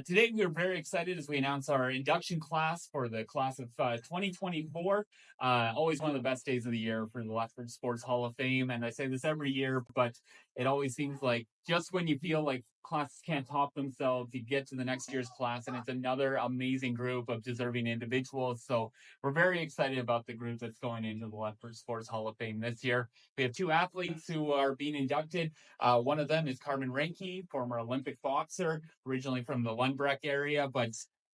Today, we are very excited as we announce our induction class for the class of 2024. Always one of the best days of the year for the Lethbridge Sports Hall of Fame. And I say this every year, but it always seems like just when you feel like classes can't top themselves, you get to the next year's class, and it's another amazing group of deserving individuals. So we're very excited about the group that's going into the Lethbridge Sports Hall of Fame this year. We have two athletes who are being inducted. One of them is Carmen Reinke, former Olympic boxer, originally from the Lundbreck area, but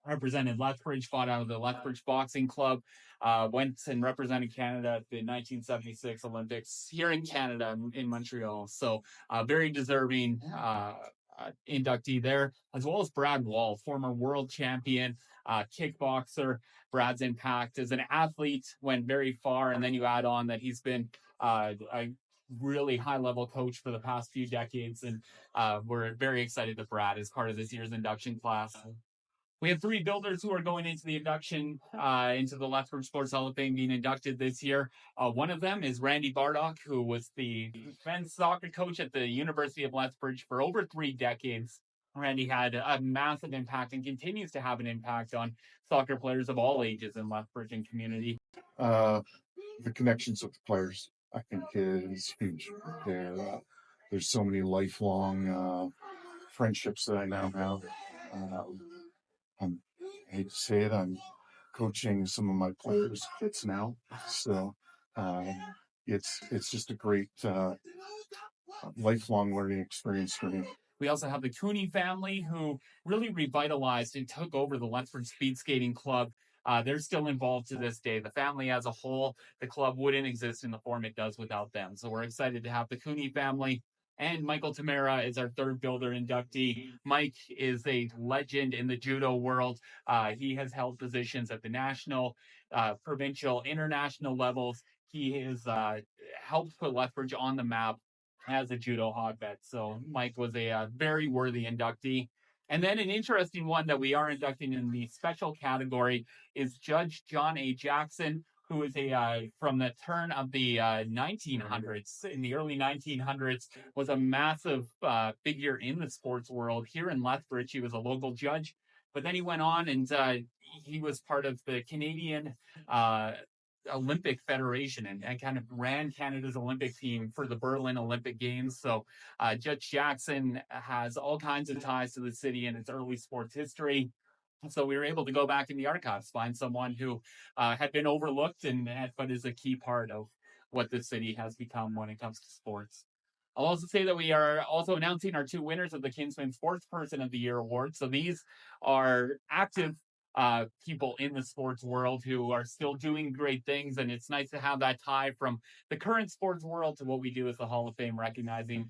represented Lethbridge, fought out of the Lethbridge Boxing Club, went and represented Canada at the 1976 Olympics here in Canada, in Montreal. So very deserving inductee there, as well as Brad Wall, former world champion, kickboxer. Brad's impact as an athlete went very far, and then you add on that he's been a really high-level coach for the past few decades, and we're very excited that Brad is part of this year's induction class. We have three builders who are going into the induction, into the Lethbridge Sports Hall of Fame, being inducted this year. One of them is Randy Bardock, who was the men's soccer coach at the University of Lethbridge for over 3 decades. Randy had a massive impact and continues to have an impact on soccer players of all ages in Lethbridge and community. The connections with the players, I think, is huge. There's so many lifelong friendships that I now have. I hate to say it, I'm coaching some of my players' kids now, so it's just a great lifelong learning experience for me. We also have the Cooney family, who really revitalized and took over the Lethbridge Speed Skating Club. They're still involved to this day. The family as a whole, the club wouldn't exist in the form it does without them. So we're excited to have the Cooney family. And Michael Tamara is our third builder inductee. Mike is a legend in the judo world. He has held positions at the national, provincial, international levels. He has helped put Lethbridge on the map as a judo hotbed. So Mike was a very worthy inductee. And then an interesting one that we are inducting in the special category is Judge John A. Jackson, who is from the turn of the 1900s, in the early 1900s, was a massive figure in the sports world. Here in Lethbridge, he was a local judge, but then he went on and he was part of the Canadian Olympic Federation and kind of ran Canada's Olympic team for the Berlin Olympic Games. So Judge Jackson has all kinds of ties to the city and its early sports history. So we were able to go back in the archives, find someone who had been overlooked but is a key part of what the city has become when it comes to sports. I'll also say that we are also announcing our 2 winners of the Kinsman Sportsperson of the Year award. So these are active people in the sports world who are still doing great things, and it's nice to have that tie from the current sports world to what we do as the Hall of Fame, recognizing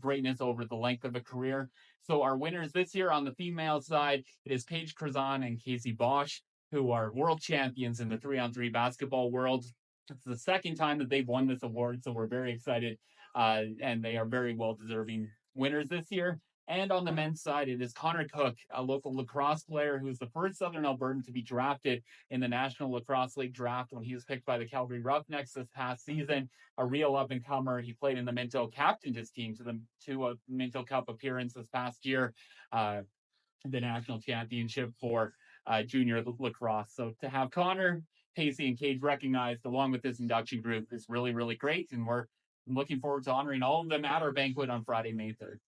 greatness over the length of a career. So our winners this year on the female side, it is Paige Curzon and Casey Bosch, who are world champions in the 3-on-3 basketball world. It's the second time that they've won this award, so we're very excited, and they are very well-deserving winners this year. And on the men's side, it is Connor Cook, a local lacrosse player who's the first Southern Albertan to be drafted in the National Lacrosse League draft when he was picked by the Calgary Roughnecks this past season. A real up-and-comer. He played in the Minto, captained his team to a Minto Cup appearance this past year, the national championship for junior lacrosse. So to have Connor, Pacey, and Cage recognized along with this induction group is really, really great. And we're looking forward to honoring all of them at our banquet on Friday, May 3rd.